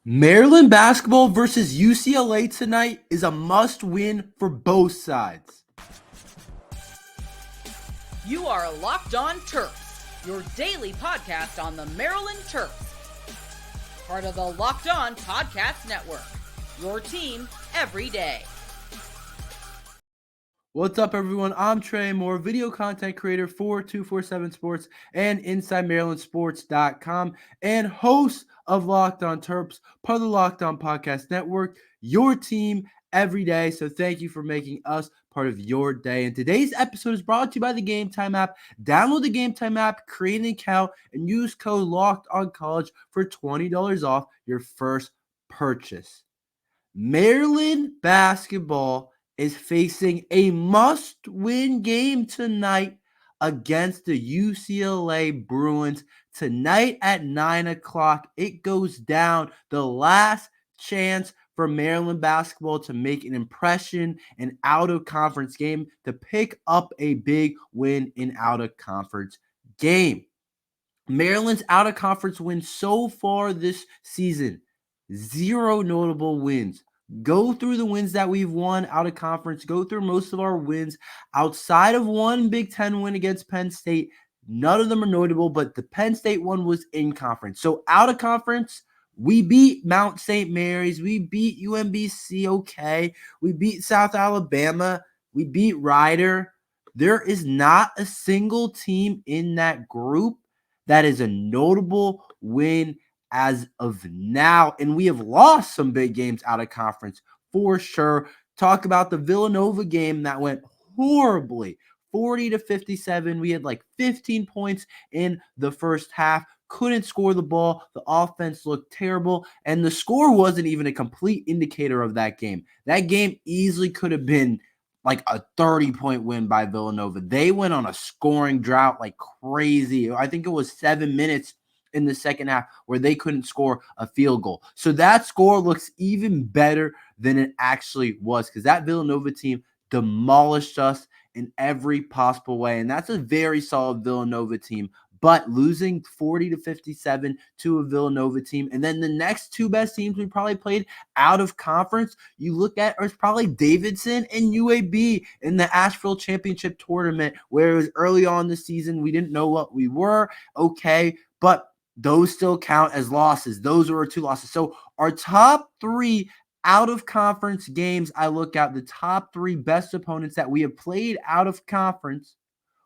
Maryland basketball versus UCLA tonight is a must-win for both sides. You are Locked On Terps, your daily podcast on the Maryland Terps. Part of the Locked On Podcast Network, your team every day. What's up, everyone? I'm Tre Moore, video content creator for 247 Sports and InsideMarylandSports.com, and host of Locked On Terps, part of the Locked On Podcast Network, your team every day. So thank you for making us part of your day. And today's episode is brought to you by the Gametime app. Download the Gametime app, create an account, and use code LOCKEDONCollege for $20 off your first purchase. Maryland basketball is facing a must-win game tonight against the UCLA Bruins. Tonight at 9 o'clock, it goes down. The last chance for Maryland basketball to make an impression, an out-of-conference game, to pick up a big win in out-of-conference game. Maryland's out-of-conference wins so far this season, 0 notable wins. Go through the wins that we've won out of conference. Go through most of our wins outside of one Big Ten win against Penn State. None of them are notable, but the Penn State one was in conference. So out of conference, we beat Mount St. Mary's. We beat UMBC, okay. We beat South Alabama. We beat Rider. There is not a single team in that group that is a notable win as of now, and we have lost some big games out of conference for sure. Talk about the Villanova game that went horribly, 40-57. We had like 15 points in the first half, couldn't score the ball. The offense looked terrible, and the score wasn't even a complete indicator of that game. That game easily could have been like a 30-point win by Villanova. They went on a scoring drought like crazy. I think it was 7 minutes in the second half where they couldn't score a field goal. So that score looks even better than it actually was, because that Villanova team demolished us in every possible way. And that's a very solid Villanova team. But losing 40-57 to a Villanova team, and then the next two best teams we probably played out of conference, you look at, is probably Davidson and UAB in the Asheville Championship Tournament, where it was early on in the season. We didn't know what we were, okay, but those still count as losses. Those are our 2 losses. So our top 3 out-of-conference games, I look at the top 3 best opponents that we have played out of conference,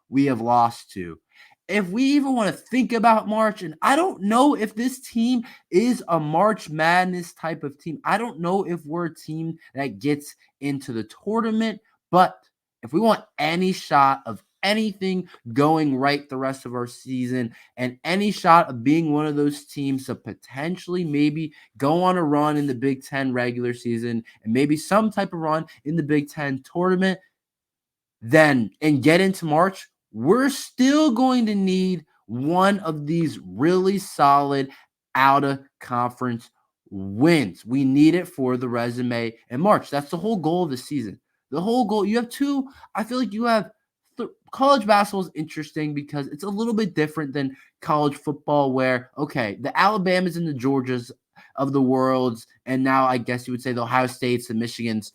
we have lost to. If we even want to think about March, and I don't know if this team is a March Madness type of team. I don't know if we're a team that gets into the tournament, but if we want any shot of anything going right the rest of our season, and any shot of being one of those teams to potentially maybe go on a run in the Big Ten regular season and maybe some type of run in the Big Ten tournament, then and get into March, we're still going to need one of these really solid out-of-conference wins. We need it for the resume in March. That's the whole goal of the season. The whole goal, you have 2, I feel like you have college basketball is interesting because it's a little bit different than college football, where, okay, the Alabamas and the Georgias of the world, and now I guess you would say the Ohio States and Michigans,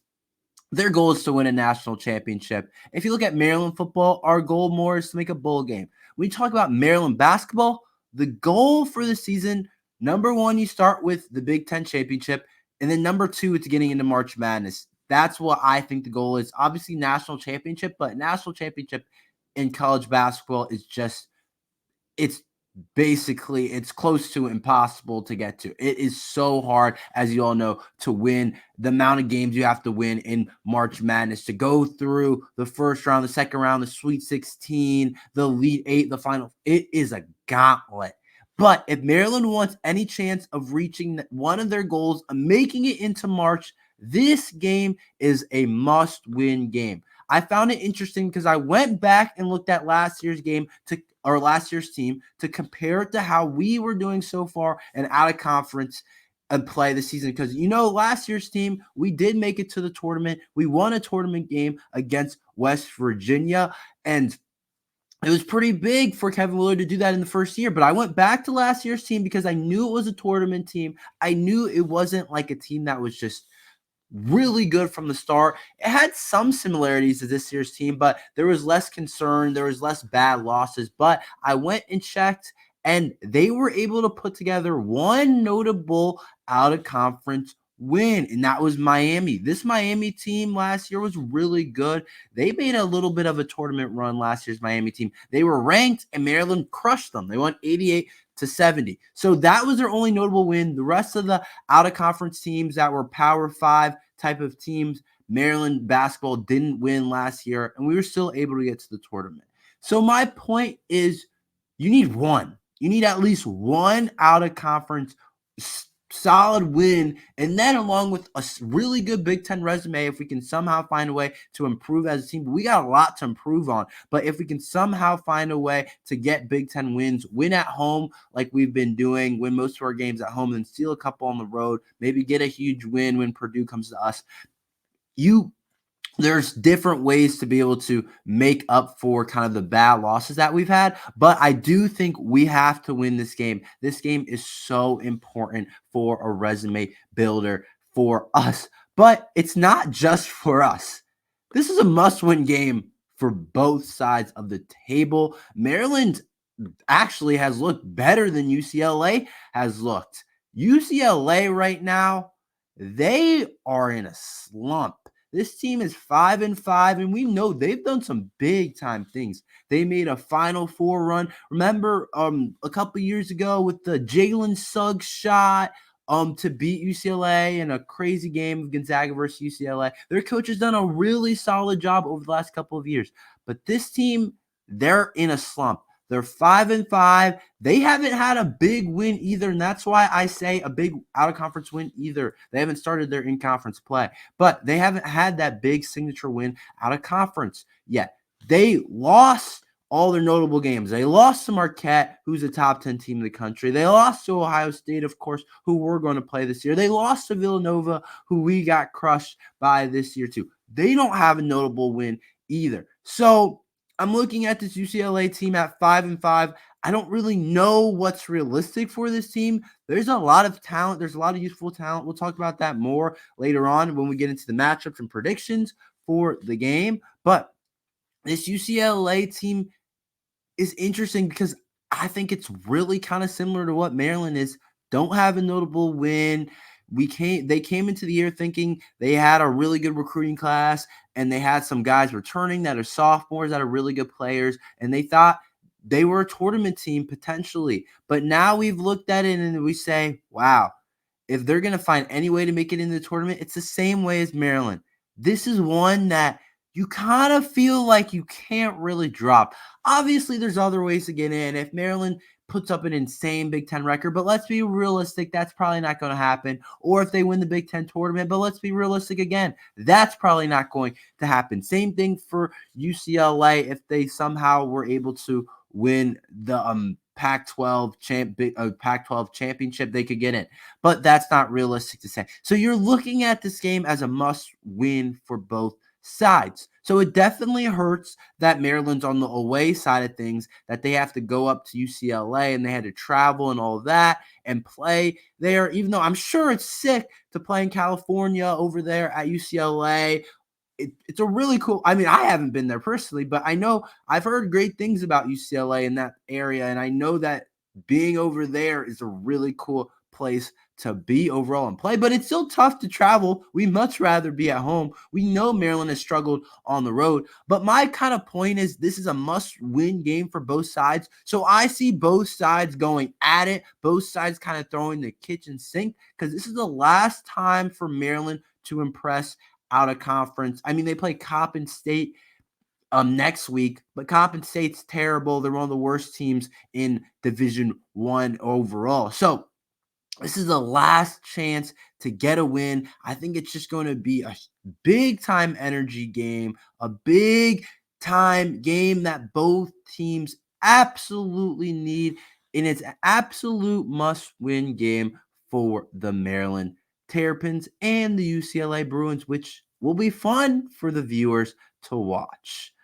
their goal is to win a national championship. If you look at Maryland football, our goal more is to make a bowl game. When you talk about Maryland basketball, the goal for the season, number 1, you start with the Big Ten championship, and then number 2, it's getting into March Madness. That's what I think the goal is. Obviously, national championship, but national championship in college basketball is just, it's close to impossible to get to. It is so hard, as you all know, to win the amount of games you have to win in March Madness, to go through the first round, the second round, the Sweet 16, the Elite 8, the final. It is a gauntlet. But if Maryland wants any chance of reaching one of their goals of making it into March, this game is a must-win game. I found it interesting because I went back and looked at last year's game last year's team to compare it to how we were doing so far and out of conference and play the season. Because, last year's team, we did make it to the tournament. We won a tournament game against West Virginia. And it was pretty big for Kevin Willard to do that in the first year. But I went back to last year's team because I knew it was a tournament team. I knew it wasn't like a team that was just really good from the start. It had some similarities to this year's team, but there was less concern. There was less bad losses. But I went and checked, and they were able to put together one notable out-of-conference win, and that was Miami. This Miami team last year was really good. They made a little bit of a tournament run last year's Miami team. They were ranked, and Maryland crushed them. They won 88-70. So that was their only notable win. The rest of the out-of-conference teams that were Power 5 type of teams, Maryland basketball didn't win last year, and we were still able to get to the tournament. So my point is you need one. You need at least one out-of-conference solid win, and then along with a really good Big Ten resume, if we can somehow find a way to improve as a team. We got a lot to improve on, but if we can somehow find a way to get Big Ten wins, win at home like we've been doing, win most of our games at home, then steal a couple on the road, maybe get a huge win when Purdue comes to us, there's different ways to be able to make up for kind of the bad losses that we've had. But I do think we have to win this game. This game is so important for a resume builder for us. But it's not just for us. This is a must-win game for both sides of the table. Maryland actually has looked better than UCLA has looked. UCLA right now, they are in a slump. This team is 5-5, and we know they've done some big-time things. They made a Final Four run. Remember a couple years ago with the Jalen Suggs shot to beat UCLA in a crazy game of Gonzaga versus UCLA. Their coach has done a really solid job over the last couple of years. But this team, they're in a slump. They're 5-5. They haven't had a big win either, and that's why I say a big out-of-conference win either. They haven't started their in-conference play, but they haven't had that big signature win out-of-conference yet. They lost all their notable games. They lost to Marquette, who's a top 10 team in the country. They lost to Ohio State, of course, who we're going to play this year. They lost to Villanova, who we got crushed by this year too. They don't have a notable win either. So I'm looking at this UCLA team at 5-5. I don't really know what's realistic for this team. There's a lot of talent. There's a lot of useful talent. We'll talk about that more later on when we get into the matchups and predictions for the game. But this UCLA team is interesting because I think it's really kind of similar to what Maryland is. Don't have a notable win. They came into the year thinking they had a really good recruiting class, and they had some guys returning that are sophomores that are really good players, and they thought they were a tournament team potentially. But now we've looked at it and we say, wow, if they're going to find any way to make it in the tournament, it's the same way as Maryland. This is one that you kind of feel like you can't really drop. Obviously, there's other ways to get in. If Maryland puts up an insane Big Ten record, but let's be realistic, that's probably not going to happen. Or if they win the Big Ten tournament, but let's be realistic again, that's probably not going to happen. Same thing for UCLA if they somehow were able to win the Pac-12 championship, they could get in. But that's not realistic to say. So you're looking at this game as a must-win for both sides. So it definitely hurts that Maryland's on the away side of things, that they have to go up to UCLA and they had to travel and all of that and play there, even though I'm sure it's sick to play in California over there at UCLA. It's a really cool, I haven't been there personally, but I know I've heard great things about UCLA in that area, and I know that being over there is a really cool place to be overall and play, but it's still tough to travel. We'd much rather be at home. We know Maryland has struggled on the road, but my kind of point is this is a must-win game for both sides. So I see both sides going at it, both sides kind of throwing the kitchen sink, because this is the last time for Maryland to impress out of conference. They play Coppin State next week, but Coppin State's terrible. They're one of the worst teams in Division I overall. So this is the last chance to get a win. I think it's just going to be a big-time energy game, a big-time game that both teams absolutely need, and it's an absolute must-win game for the Maryland Terrapins and the UCLA Bruins, which will be fun for the viewers to watch.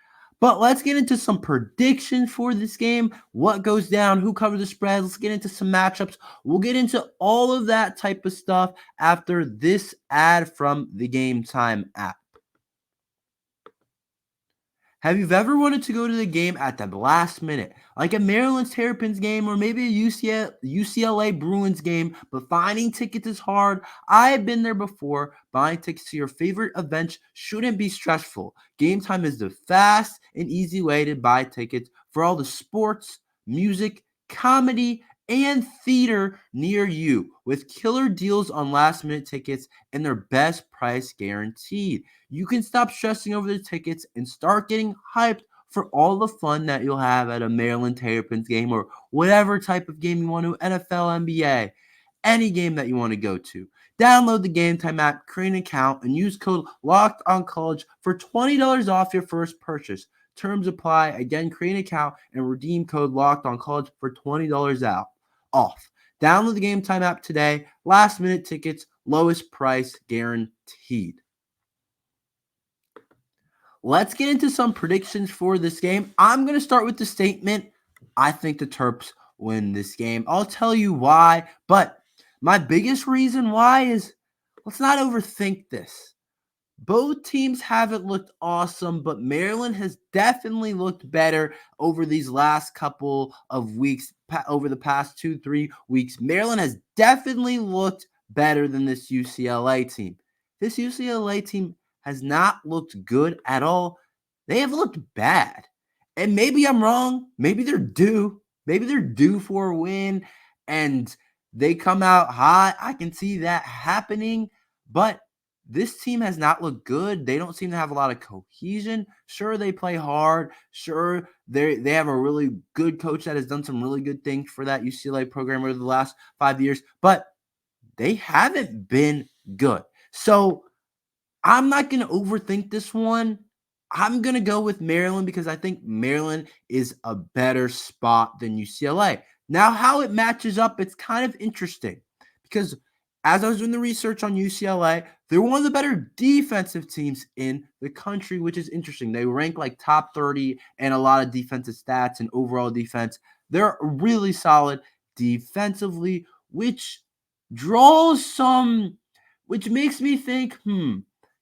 But let's get into some predictions for this game. What goes down, who covers the spread. Let's get into some matchups. We'll get into all of that type of stuff after this ad from the Gametime app. Have you ever wanted to go to the game at the last minute, like a Maryland Terrapins game or maybe a UCLA Bruins game, but finding tickets is hard? I've been there before. Buying tickets to your favorite events shouldn't be stressful. Gametime is the fast and easy way to buy tickets for all the sports, music, comedy, and theater near you, with killer deals on last-minute tickets and their best price guaranteed. You can stop stressing over the tickets and start getting hyped for all the fun that you'll have at a Maryland Terrapins game or whatever type of game you want to, NFL, NBA, any game that you want to go to. Download the Gametime app, create an account, and use code LOCKEDONCOLLEGE for $20 off your first purchase. Terms apply. Again, create an account and redeem code LOCKEDONCOLLEGE for $20 off. Download the Gametime app today. Last minute tickets, lowest price guaranteed. Let's get into some predictions for this game. I'm going to start with the statement. I think the Terps win this game. I'll tell you why, but my biggest reason why is let's not overthink this. Both teams haven't looked awesome, but Maryland has definitely looked better over these last couple of weeks, over the past 2-3 weeks. Maryland has definitely looked better than this UCLA team. This UCLA team has not looked good at all. They have looked bad. And maybe I'm wrong. Maybe they're due. Maybe they're due for a win, and they come out hot. I can see that happening, but this team has not looked good. They don't seem to have a lot of cohesion. Sure, they play hard. Sure, they have a really good coach that has done some really good things for that UCLA program over the last 5 years, but they haven't been good. So I'm not going to overthink this one. I'm going to go with Maryland because I think Maryland is a better spot than UCLA. Now, how it matches up, it's kind of interesting because as I was doing the research on UCLA, they're one of the better defensive teams in the country, which is interesting. They rank like top 30 and a lot of defensive stats and overall defense. They're really solid defensively, which makes me think,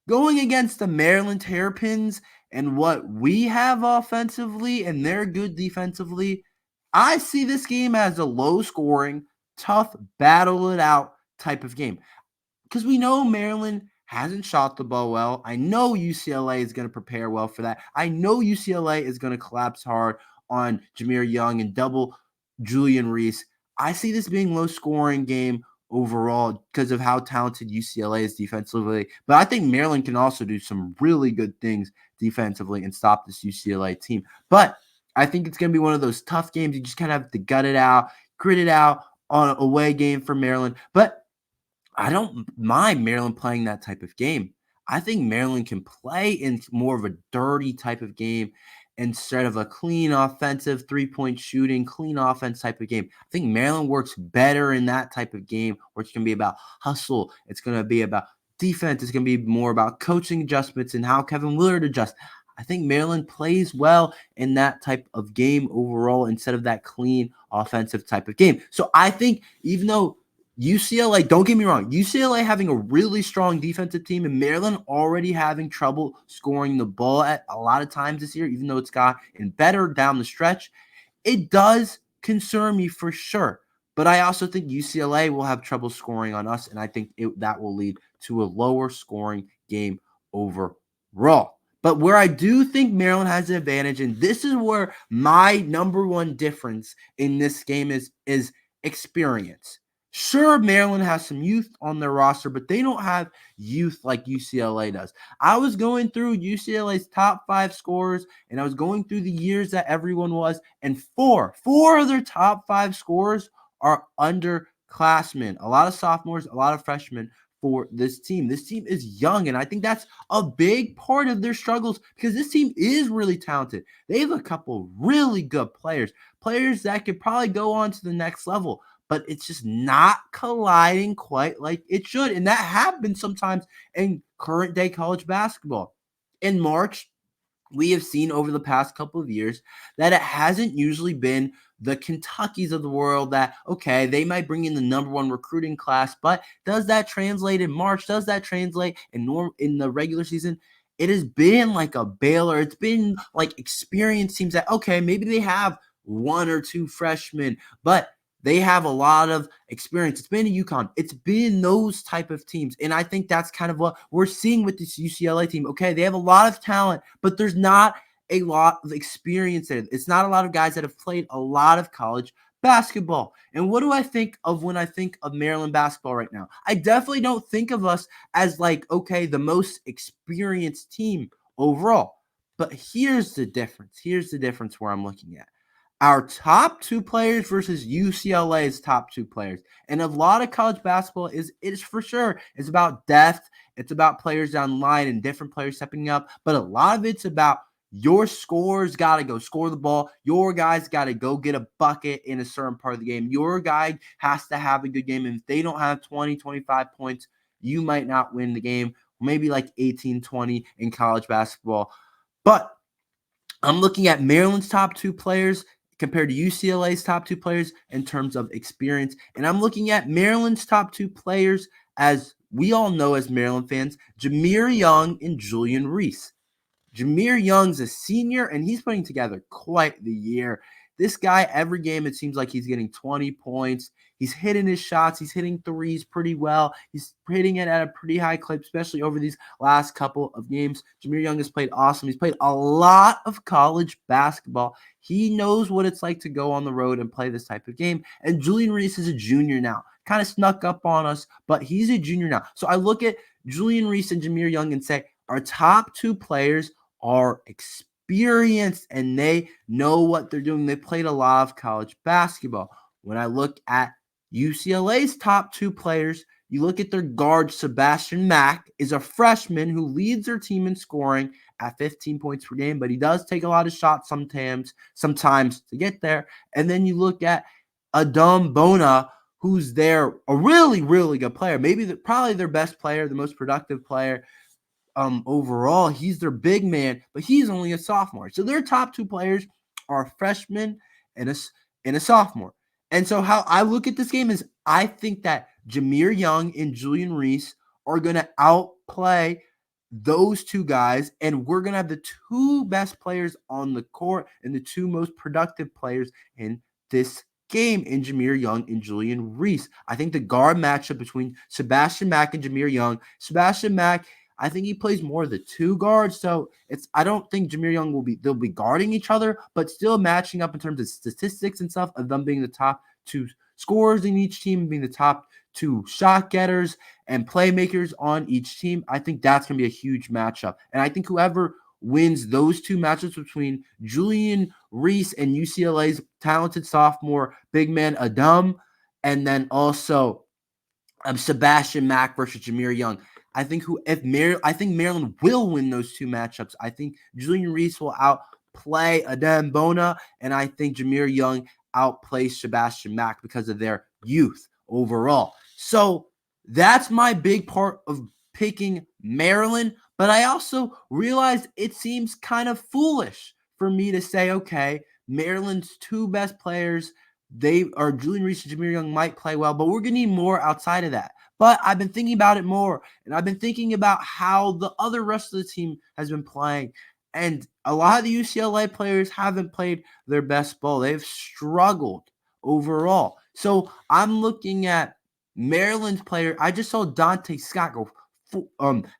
going against the Maryland Terrapins and what we have offensively and they're good defensively, I see this game as a low-scoring, tough, battle-it-out type of game. Because we know Maryland hasn't shot the ball well. I know UCLA is going to prepare well for that. I know UCLA is going to collapse hard on Jameer Young and double Julian Reese. I see this being low-scoring game overall because of how talented UCLA is defensively. But I think Maryland can also do some really good things defensively and stop this UCLA team. But I think it's going to be one of those tough games. You just kind of have to gut it out, grit it out on an away game for Maryland. But I don't mind Maryland playing that type of game. I think Maryland can play in more of a dirty type of game instead of a clean offensive three-point shooting, clean offense type of game. I think Maryland works better in that type of game where it's going to be about hustle. It's going to be about defense. It's going to be more about coaching adjustments and how Kevin Willard adjusts. I think Maryland plays well in that type of game overall instead of that clean offensive type of game. So I think even though UCLA, don't get me wrong, UCLA having a really strong defensive team and Maryland already having trouble scoring the ball at a lot of times this year, even though it's gotten better down the stretch, it does concern me for sure. But I also think UCLA will have trouble scoring on us, and I think that will lead to a lower scoring game overall. But where I do think Maryland has an advantage, and this is where my number one difference in this game is experience. Sure, Maryland has some youth on their roster, but they don't have youth like UCLA does. I was going through UCLA's top 5 scorers, and I was going through the years that everyone was, and four of their top 5 scorers are underclassmen. A lot of sophomores, a lot of freshmen for this team. This team is young, and I think that's a big part of their struggles because this team is really talented. They have a couple really good players that could probably go on to the next level, but it's just not colliding quite like it should. And that happens sometimes in current day college basketball. In March, we have seen over the past couple of years that it hasn't usually been the Kentuckys of the world that, okay, they might bring in the number one recruiting class, but does that translate in March? Does that translate in the regular season? It has been like a Baylor. It's been like experienced teams that, okay, maybe they have one or two freshmen, but they have a lot of experience. It's been a UConn. It's been those type of teams. And I think that's kind of what we're seeing with this UCLA team. Okay, they have a lot of talent, but there's not a lot of experience there. It's not a lot of guys that have played a lot of college basketball. And what do I think of when I think of Maryland basketball right now? I definitely don't think of us as like, okay, the most experienced team overall. But here's the difference. Here's the difference where I'm looking at our top two players versus UCLA's top two players. And a lot of college basketball is for sure. It's about depth. It's about players down the line and different players stepping up. But a lot of it's about your scorers got to go score the ball. Your guys got to go get a bucket in a certain part of the game. Your guy has to have a good game. And if they don't have 20, 25 points, you might not win the game. Maybe like 18, 20 in college basketball. But I'm looking at Maryland's top two players compared to UCLA's top two players in terms of experience. And I'm looking at Maryland's top two players, as we all know as Maryland fans, Jahmir Young and Julian Reese. Jahmir Young's a senior, and he's putting together quite the year. This guy, every game, it seems like he's getting 20 points. He's hitting his shots. He's hitting threes pretty well. He's hitting it at a pretty high clip, especially over these last couple of games. Jahmir Young has played awesome. He's played a lot of college basketball. He knows what it's like to go on the road and play this type of game. And Julian Reese is a junior now. Kind of snuck up on us, but he's a junior now. So I look at Julian Reese and Jahmir Young and say, our top two players are experienced and they know what they're doing. They played a lot of college basketball. When I look at UCLA's top two players, you look at their guard, Sebastian Mack is a freshman who leads their team in scoring at 15 points per game, but he does take a lot of shots sometimes to get there. And then you look at Adem Bona, who's a really, really good player, probably their best player, the most productive player. Overall, he's their big man, but he's only a sophomore. So their top two players are a freshman and a sophomore. And so how I look at this game is I think that Jahmir Young and Julian Reese are going to outplay those two guys, and we're going to have the two best players on the court and the two most productive players in this game in Jahmir Young and Julian Reese. I think the guard matchup between Sebastian Mack and Jahmir Young, Sebastian Mack, I think he plays more of the two guards, so I don't think Jahmir Young they'll be guarding each other, but still matching up in terms of statistics and stuff of them being the top two scorers in each team, being the top two shot getters and playmakers on each team. I think that's going to be a huge matchup, and I think whoever wins those two matchups between Julian Reese and UCLA's talented sophomore big man Adem, and then also Sebastian Mack versus Jahmir Young. I think Maryland will win those two matchups. I think Julian Reese will outplay Adem Bona, and I think Jahmir Young outplays Sebastian Mack because of their youth overall. So that's my big part of picking Maryland, but I also realized it seems kind of foolish for me to say, okay, Maryland's two best players, Julian Reese and Jahmir Young might play well, but we're going to need more outside of that. But I've been thinking about it more, and I've been thinking about how the other rest of the team has been playing. And a lot of the UCLA players haven't played their best ball. They've struggled overall. So I'm looking at Maryland's player. I just saw Dante Scott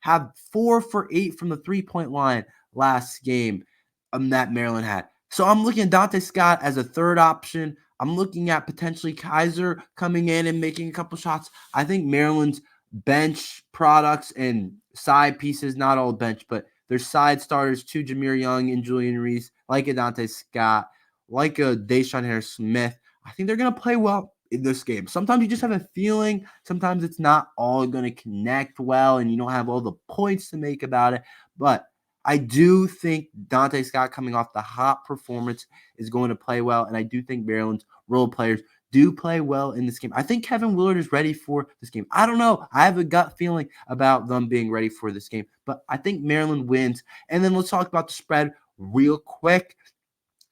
have 4 for 8 from the three-point line last game that Maryland had. So I'm looking at Dante Scott as a third option. I'm looking at potentially Kaiser coming in and making a couple shots. I think Maryland's bench products and side pieces, not all bench, but their side starters to Jahmir Young and Julian Reese, like a Dante Scott, like a Deshaun Harris-Smith. I think they're going to play well in this game. Sometimes you just have a feeling. Sometimes it's not all going to connect well, and you don't have all the points to make about it. But I do think Dante Scott coming off the hot performance is going to play well, and I do think Maryland's role players do play well in this game. I think Kevin Willard is ready for this game. I don't know. I have a gut feeling about them being ready for this game, but I think Maryland wins. And then let's talk about the spread. real quick.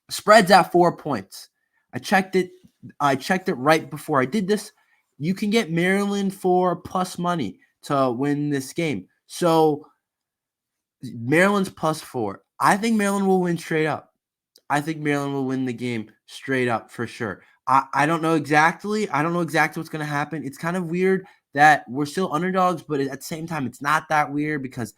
Spread's at 4 points. I checked it right before I did this. You can get Maryland for plus money to win this game. So Maryland's plus 4. I think Maryland will win straight up. I think Maryland will win the game straight up for sure. I don't know exactly. I don't know exactly what's going to happen. It's kind of weird that we're still underdogs, but at the same time, it's not that weird because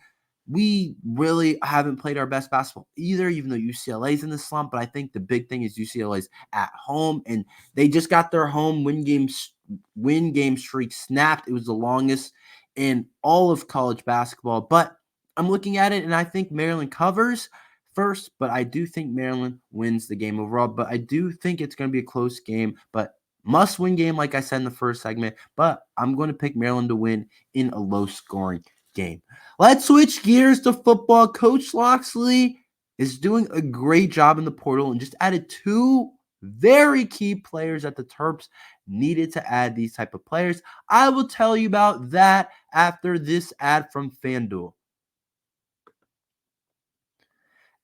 we really haven't played our best basketball either, even though UCLA's in the slump. But I think the big thing is UCLA's at home, and they just got their home win game streak snapped. It was the longest in all of college basketball. But I'm looking at it, and I think Maryland covers first, but I do think Maryland wins the game overall. But I do think it's going to be a close game, but must-win game, like I said in the first segment. But I'm going to pick Maryland to win in a low-scoring game. Let's switch gears to football. Coach Locksley is doing a great job in the portal and just added 2 very key players that the Terps needed to add these type of players. I will tell you about that after this ad from FanDuel.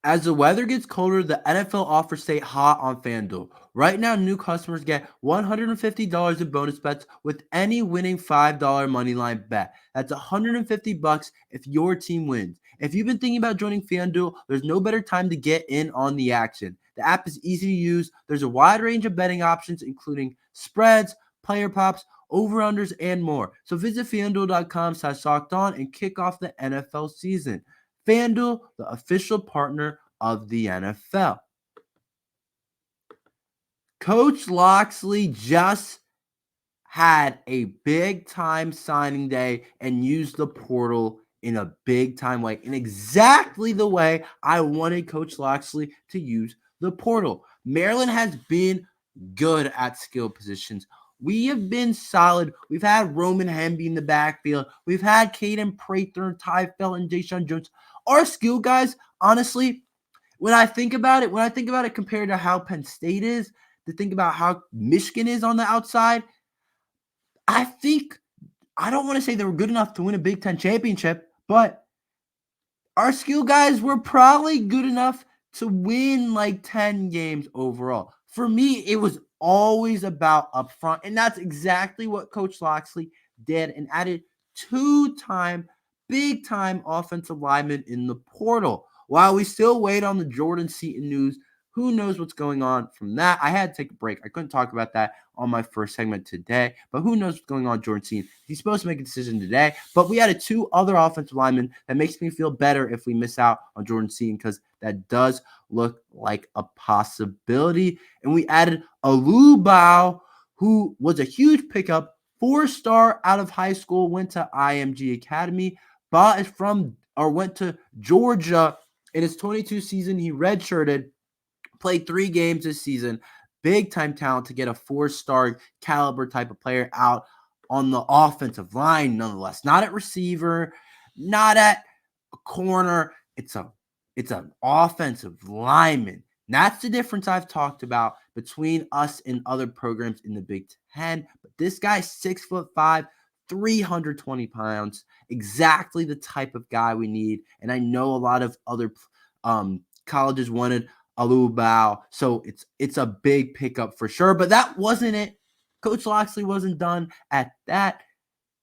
As the weather gets colder, the NFL offers stay hot on FanDuel. Right now, new customers get $150 in bonus bets with any winning $5 moneyline bet. That's $150 if your team wins. If you've been thinking about joining FanDuel, there's no better time to get in on the action. The app is easy to use. There's a wide range of betting options, including spreads, player props, over-unders, and more. So visit FanDuel.com/LockedOn and kick off the NFL season. FanDuel, the official partner of the NFL. Coach Locksley just had a big-time signing day and used the portal in a big-time way, in exactly the way I wanted Coach Locksley to use the portal. Maryland has been good at skill positions. We have been solid. We've had Roman Hemby in the backfield. We've had Caden Prather, Ty Felton, Deshaun Jones. Our skill guys, honestly, when I think about it compared to how Penn State is, to think about how Michigan is on the outside, I don't want to say they were good enough to win a Big Ten championship, but our skill guys were probably good enough to win like 10 games overall. For me, it was always about up front, and that's exactly what Coach Locksley did and added 2-time, big-time offensive linemen in the portal. While we still wait on the Jordan Seaton news, who knows what's going on from that? I had to take a break. I couldn't talk about that on my first segment today, but who knows what's going on with Jordan Seaton? He's supposed to make a decision today, but we added 2 other offensive linemen. That makes me feel better if we miss out on Jordan Seaton because that does look like a possibility. And we added Alubao, who was a huge pickup, 4-star out of high school, went to IMG Academy, but went to Georgia in his 22 season. He redshirted, played 3 games this season. Big time talent to get a 4-star caliber type of player out on the offensive line, nonetheless. Not at receiver, not at corner. It's an offensive lineman. And that's the difference I've talked about between us and other programs in the Big Ten. But this guy's 6'5", 320 pounds, exactly the type of guy we need. And I know a lot of other colleges wanted Alubao, so it's a big pickup for sure. But that wasn't it. Coach Locksley wasn't done at that.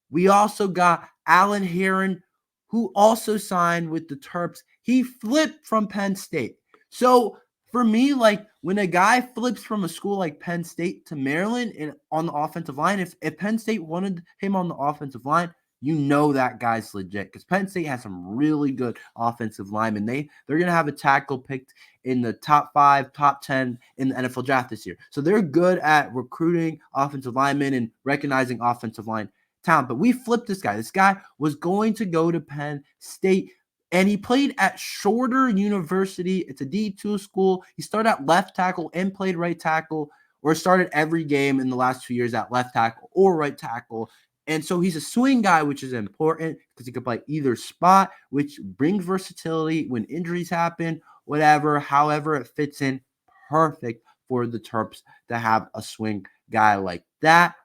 We also got Alan Heron, who also signed with the Terps. He flipped from Penn State. So for me, like when a guy flips from a school like Penn State to Maryland and on the offensive line, if Penn State wanted him on the offensive line, you know that guy's legit because Penn State has some really good offensive linemen. They're going to have a tackle picked in the top 5, top 10 in the NFL draft this year. So they're good at recruiting offensive linemen and recognizing offensive line talent. But we flipped this guy. This guy was going to go to Penn State, and he played at Shorter University. It's a D2 school. He started at left tackle and played right tackle, or started every game in the last 2 years at left tackle or right tackle. And so he's a swing guy, which is important because he can play either spot, which brings versatility when injuries happen, whatever, however it fits in. Perfect for the Terps to have a swing guy like that.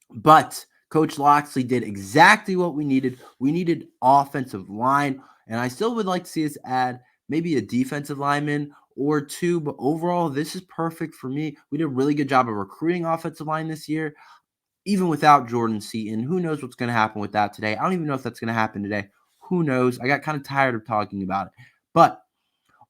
But Coach Locksley did exactly what we needed. We needed offensive line, and I still would like to see us add maybe a defensive lineman or two, but overall, this is perfect for me. We did a really good job of recruiting offensive line this year, even without Jordan Seaton. Who knows what's going to happen with that today? I don't even know if that's going to happen today. Who knows? I got kind of tired of talking about it. But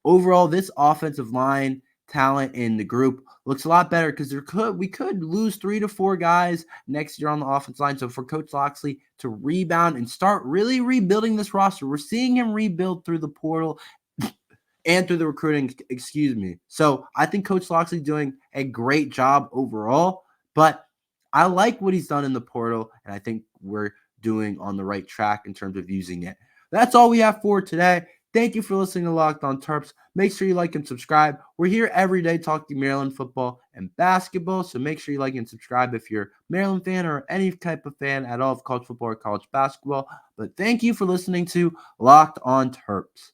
overall, this offensive line talent in the group looks a lot better because we could lose 3 to 4 guys next year on the offensive line. So for Coach Locksley to rebound and start really rebuilding this roster, we're seeing him rebuild through the portal and through the recruiting, So I think Coach Locksley doing a great job overall, but I like what he's done in the portal, and I think we're doing on the right track in terms of using it. That's all we have for today. Thank you for listening to Locked On Terps. Make sure you like and subscribe. We're here every day talking Maryland football and basketball, so make sure you like and subscribe if you're a Maryland fan or any type of fan at all of college football or college basketball. But thank you for listening to Locked On Terps.